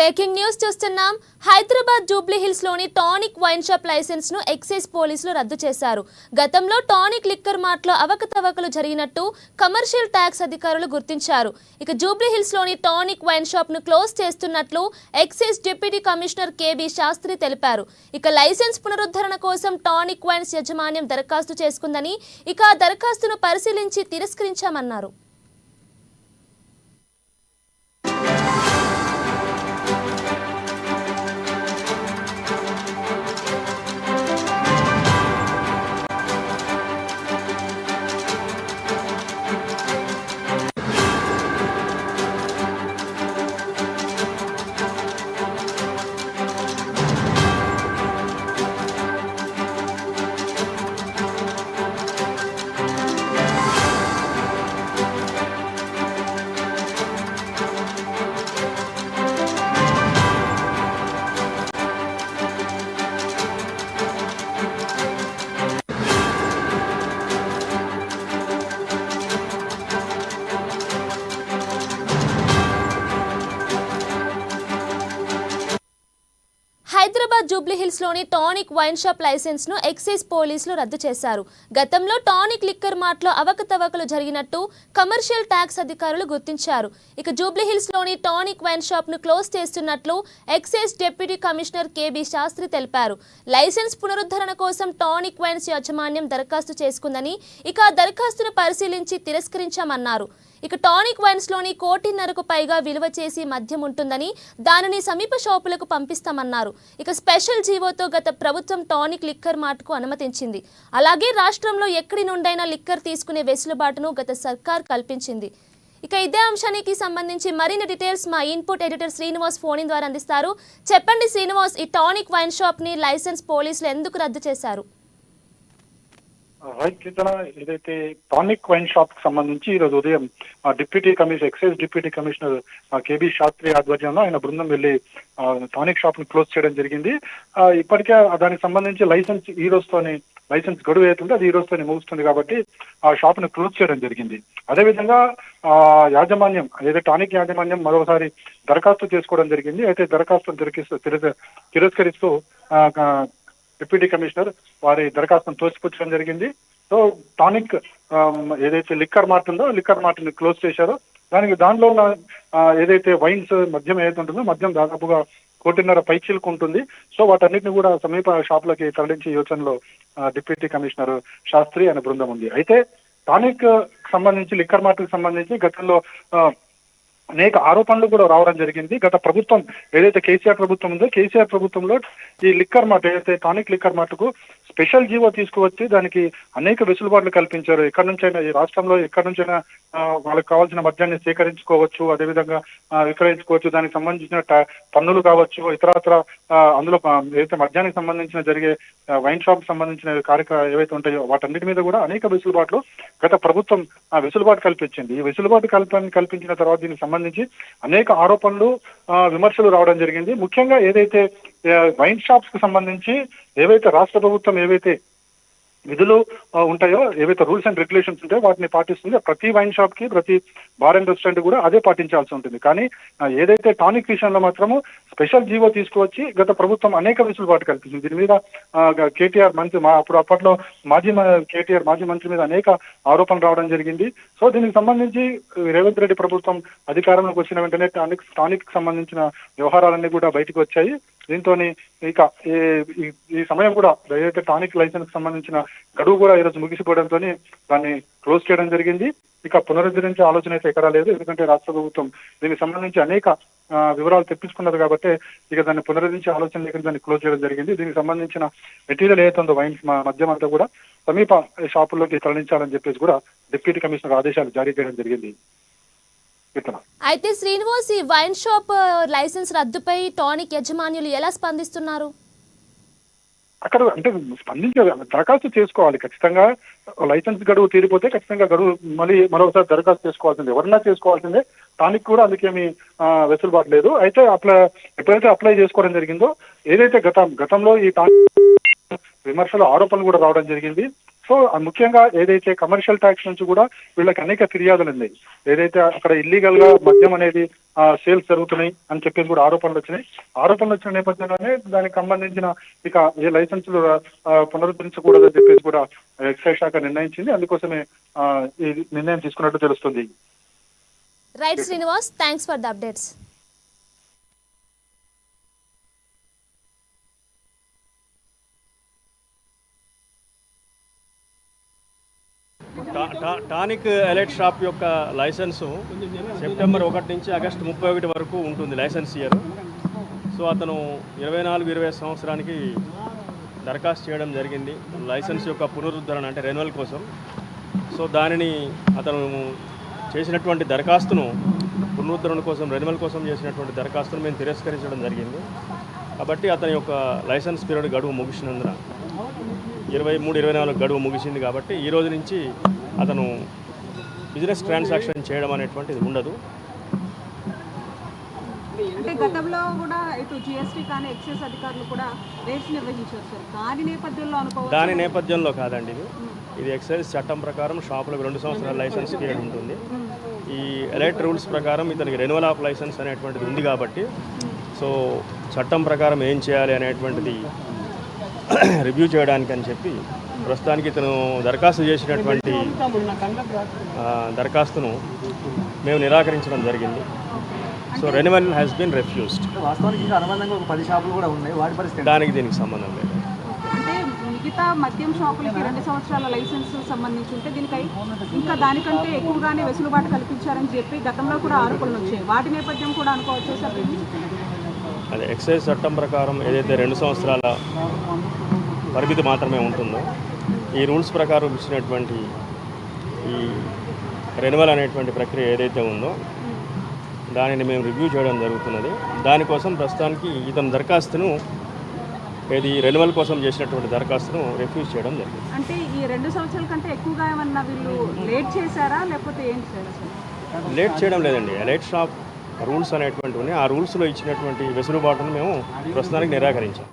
Breaking news చూస్తున్నాం. Hyderabad Jubilee Hills లోని Tonic wine shop licence ను ఎక్సైజ్ పోలీసులు రద్దు చేశారు. గతంలో టానిక్ లిక్కర్ మార్ట్ లో అవకతవకలు జరిగినట్టు కమర్షియల్ ట్యాక్స్ అధికారులు గుర్తించారు. ఇక జూబ్లీ హిల్స్ లోని టానిక్ వైన్ షాప్ ను క్లోజ్ చేస్తున్నట్లు excise deputy commissioner KB Shastri తెలిపారు. ఇక లైసెన్స్ పునరుద్ధరణ కోసం టానిక్ వైన్స్ యాజమాన్యం దరఖాస్తు చేసుకుందని, ఇక ఆ దరఖాస్తును పరిశీలించి తిరస్కరించామన్నారు. హైదరాబాద్ జూబ్లీ హిల్స్ లోని టానిక్ వైన్ షాప్ లైసెన్స్ ను ఎక్సైజ్ పోలీసులు రద్దు చేశారు. గతంలో టానిక్ లిక్కర్ మార్ట్ లో అవకతవకలు జరిగినట్టు కమర్షియల్ ట్యాక్స్ అధికారులు గుర్తించారు. ఇక జూబ్లీ హిల్స్ లోని టానిక్ వైన్ షాప్ ను క్లోజ్ చేస్తున్నట్లు excise deputy commissioner KB Shastri తెలిపారు. లైసెన్స్ పునరుద్ధరణ కోసం టానిక్ వైన్స్ యాజమాన్యం దరఖాస్తు చేసుకుందని, ఇక ఆ దరఖాస్తును పరిశీలించి తిరస్కరించామన్నారు. ఇక టానిక్ వైన్స్ లోని 1.5 కోటికి పైగా విలువ చేసి మద్యం ఉంటుందని, దానిని సమీప షాపులకు పంపిస్తామన్నారు. ఇక స్పెషల్ జీవోతో గత ప్రభుత్వం టానిక్ లిక్కర్ మార్ట్కు అనుమతించింది. అలాగే రాష్ట్రంలో ఎక్కడి నుండైనా లిక్కర్ తీసుకునే వెసులుబాటును గత సర్కార్ కల్పించింది. ఇక ఇదే అంశానికి సంబంధించి మరిన్ని డీటెయిల్స్ మా ఇన్పుట్ ఎడిటర్ శ్రీనివాస్ ఫోన్ ద్వారా అందిస్తారు. చెప్పండి శ్రీనివాస్, ఈ టానిక్ వైన్ షాప్ ని లైసెన్స్ పోలీసులు ఎందుకు రద్దు చేశారు? ఏదైతే టానిక్ వైన్ షాప్ కి సంబంధించి ఈ రోజు ఉదయం excise deputy commissioner KB Shastri ఆధ్వర్యంలో ఆయన బృందం వెళ్లి టానిక్ షాప్ ని క్లోజ్ చేయడం జరిగింది. ఇప్పటికే దానికి సంబంధించి లైసెన్స్ గడువు అవుతుంది, అది ఈ రోజుతో ముగుస్తుంది కాబట్టి ఆ షాప్ ని క్లోజ్ చేయడం జరిగింది. అదేవిధంగా యాజమాన్యం ఏదైతే టానిక్ యాజమాన్యం మరోసారి దరఖాస్తు చేసుకోవడం జరిగింది. అయితే దరఖాస్తును తిరస్కరిస్తూ డిప్యూటీ కమిషనర్ వారి దరఖాస్తును తోసిపుచ్చడం జరిగింది. సో టానిక్ ఏదైతే లిక్కర్ మార్ట్ ఉందో లిక్కర్ మార్ట్ ని క్లోజ్ చేశారో దానిలో ఉన్న ఏదైతే వైన్స్ మద్యం ఏదైతే ఉంటుందో మద్యం దాదాపుగా 1.5 కోటి పైచీలకు ఉంటుంది. సో వాటన్నిటిని కూడా సమీప షాపులకి తరలించే యోచనలో డిప్యూటీ కమిషనర్ శాస్త్రి అనే బృందం ఉంది. అయితే టానిక్ సంబంధించి లిక్కర్ మార్ట్ కి సంబంధించి గతంలో అనేక ఆరోపణలు కూడా రావడం జరిగింది. గత ప్రభుత్వం ఏదైతే కేసీఆర్ ప్రభుత్వం ఉందో కేసీఆర్ ప్రభుత్వంలో ఈ లిక్కర్ మార్ట్ ఏదైతే టానిక్ లిక్కర్ మార్ట్ కు స్పెషల్ జీవో తీసుకువచ్చి దానికి అనేక వెసులుబాట్లు కల్పించారు. ఎక్కడి నుంచైనా ఈ రాష్ట్రంలో ఎక్కడి నుంచైనా వాళ్ళకి కావాల్సిన మద్యాన్ని సేకరించుకోవచ్చు, అదేవిధంగా విక్రయించుకోవచ్చు. దానికి సంబంధించిన పన్నులు కావచ్చు, ఇతరత్ర అందులో ఏదైతే మద్యానికి సంబంధించిన జరిగే వైన్ షాప్ సంబంధించిన కార్యక్రమాలు ఏవైతే ఉంటాయో వాటన్నిటి మీద కూడా అనేక వెసులుబాట్లు గత ప్రభుత్వం వెసులుబాటు కల్పించింది. ఈ వెసులుబాటు కల్పించిన తర్వాత దీనికి సంబంధించి అనేక ఆరోపణలు విమర్శలు రావడం జరిగింది. ముఖ్యంగా ఏదైతే వైన్ షాప్స్ కి సంబంధించి ఏవైతే రాష్ట్ర ప్రభుత్వం ఏవైతే విధులు ఉంటాయో, ఏవైతే రూల్స్ అండ్ రెగ్యులేషన్స్ ఉంటాయో వాటిని పాటిస్తుంది. ప్రతి వైన్ షాప్ కి ప్రతి బార్ అండ్ రెస్టారెంట్ కూడా అదే పాటించాల్సి ఉంటుంది. కానీ ఏదైతే టానిక్ విషయంలో మాత్రము స్పెషల్ జీవో తీసుకువచ్చి గత ప్రభుత్వం అనేక వెసులుబాటు కల్పించింది. దీని మీద కేటీఆర్ మంత్రి అప్పట్లో మాజీ మంత్రి మీద అనేక ఆరోపణలు రావడం జరిగింది. సో దీనికి సంబంధించి రేవంత్ రెడ్డి ప్రభుత్వం అధికారంలోకి వచ్చిన వెంటనే టానిక్ సంబంధించిన వ్యవహారాలన్నీ కూడా బయటకు వచ్చాయి. దీంతో ఇక ఈ సమయం కూడా ఏదైతే టానిక్ లైసెన్స్ సంబంధించిన గడువు కూడా ఈరోజు ముగిసిపోవడంతో దాన్ని క్లోజ్ చేయడం జరిగింది. ఇక పునరుద్ధరించే ఆలోచన అయితే ఎక్కడా లేదు. ఎందుకంటే రాష్ట్ర ప్రభుత్వం దీనికి సంబంధించి అనేక వివరాలు తెప్పించుకున్నారు కాబట్టి ఇక దాన్ని పునరుద్ధరించే ఆలోచన లేకుండా దాన్ని క్లోజ్ చేయడం జరిగింది. దీనికి సంబంధించిన మెటీరియల్ ఏదైతుందో వైన్స్ మద్యం అంతా కూడా సమీప షాపుల్లోకి తరలించాలని చెప్పేసి కూడా డిప్యూటీ కమిషనర్ ఆదేశాలు జారీ చేయడం జరిగింది. అయితే శ్రీనివాస్, ఈ వైన్ షాప్ లైసెన్స్ రద్దుపై టానిక్ యజమానులు ఎలా స్పందిస్తున్నారు? అక్కడ అంటే స్పందించాలి, దరఖాస్తు చేసుకోవాలి. ఖచ్చితంగా లైసెన్స్ గడువు తీరిపోతే ఖచ్చితంగా గడువు మరోసారి దరఖాస్తు చేసుకోవాల్సిందే, ఎవరన్నా చేసుకోవాల్సిందే. టానిక్ కూడా అందుకేమి వెసులుబాటు లేదు. అయితే ఎప్పుడైతే అప్లై చేసుకోవడం జరిగిందో ఏదైతే గతంలో ఈ టానిక్ విమర్శలు ఆరోపణలు కూడా రావడం జరిగింది. సో ముఖ్యంగా ఏదైతే కమర్షియల్ ట్యాక్స్ నుంచి కూడా వీళ్ళకి అనేక ఫిర్యాదులు ఉన్నాయి. ఏదైతే అక్కడ ఇల్లీగల్ గా మద్యం అనేది సేల్స్ జరుగుతున్నాయి అని చెప్పేసి కూడా ఆరోపణలు వచ్చిన నేపథ్యంలోనే దానికి సంబంధించిన ఇక ఏ లైసెన్సులు పునరుద్ధరించకూడదని చెప్పేసి కూడా ఎక్సైజ్ శాఖ నిర్ణయించింది. అందుకోసమే ఈ నిర్ణయం తీసుకున్నట్టు తెలుస్తుంది. Right Srinivas, thanks for the updates. Tonic elite shop యొక్క లైసెన్సు సెప్టెంబర్ 1 నుంచి ఆగస్టు 31 వరకు ఉంటుంది లైసెన్స్ ఇయర్. సో అతను 24-20 సంవత్సరానికి దరఖాస్తు చేయడం జరిగింది లైసెన్స్ యొక్క పునరుద్ధరణ అంటే రెన్యువల్ కోసం. సో దానిని అతను చేసినటువంటి దరఖాస్తును పునరుద్ధరణ కోసం రెన్యువల్ కోసం చేసినటువంటి దరఖాస్తును మేము తిరస్కరించడం జరిగింది. కాబట్టి అతని యొక్క లైసెన్స్ పీరియడ్ గడువు ముగిసినందున 23-24 గడువు ముగిసింది. కాబట్టి ఈ రోజు నుంచి అతను బిజినెస్ ట్రాన్సాక్షన్ చేయడం అనేటువంటిది ఉండదు. అంటే గతంలో కూడా ఇటు జిఎస్టీ కానీ ఎక్సైజ్ అధికారులు కూడా రేట్స్ నిర్వహించారు సార్. దాని నేపథ్యంలో కాదండి ఇది ఎక్సైజ్ చట్టం ప్రకారం షాపులకు 2 సంవత్సరాల లైసెన్స్ పీరియడ్ ఉంటుంది. ఈ ఎలైట్ రూల్స్ ప్రకారం ఇతనికి రెన్యువల్ ఆఫ్ లైసెన్స్ అనేటువంటిది ఉంది. కాబట్టి సో చట్టం ప్రకారం ఏం చేయాలి అనేటువంటిది రివ్యూ చేయడానికి అని చెప్పి ప్రస్తుతానికి ఇతను దరఖాస్తు చేసినటువంటి దరఖాస్తును మేము నిరాకరించడం జరిగింది. So renewal has been refused. దానికి దీనికి సంబంధం లేదు. అంటే మిగతా మద్యం షాపులకి 2 సంవత్సరాల లైసెన్స్ సంబంధించి ఉంటే దీనికై ఇంకా దానికంటే ఎక్కువగానే వెసులుబాటు కల్పించారని చెప్పి గతంలో కూడా ఆరోపణలు వచ్చాయి. వాటి నేపథ్యం కూడా అనుకోవచ్చు సార్. అదే ఎక్సైజ్ చట్టం ప్రకారం ఏదైతే 2 సంవత్సరాల పరిమితి మాత్రమే ఉంటుందో ఈ రూల్స్ ప్రకారం ఇచ్చినటువంటి ఈ రెన్యువల్ అనేటువంటి ప్రక్రియ ఏదైతే ఉందో దానిని మేము రివ్యూ చేయడం జరుగుతున్నది. దానికోసం ప్రస్తుతానికి ఇతని దరఖాస్తును రెన్యువల్ కోసం చేసినటువంటి దరఖాస్తును రిఫ్యూజ్ చేయడం జరిగింది. అంటే ఈ 2 సంవత్సరాల కంటే ఎక్కువగా ఏమన్నా వీళ్ళు లేట్ చేశారా లేకపోతే ఏంటి సార్? లేట్ చేయడం లేదండి. ఎలైట్ షాప్ రూల్స్ అనేటువంటివి ఆ రూల్స్లో ఇచ్చినటువంటి వెసులుబాటును మేము ప్రస్తుతానికి నిరాకరించాం.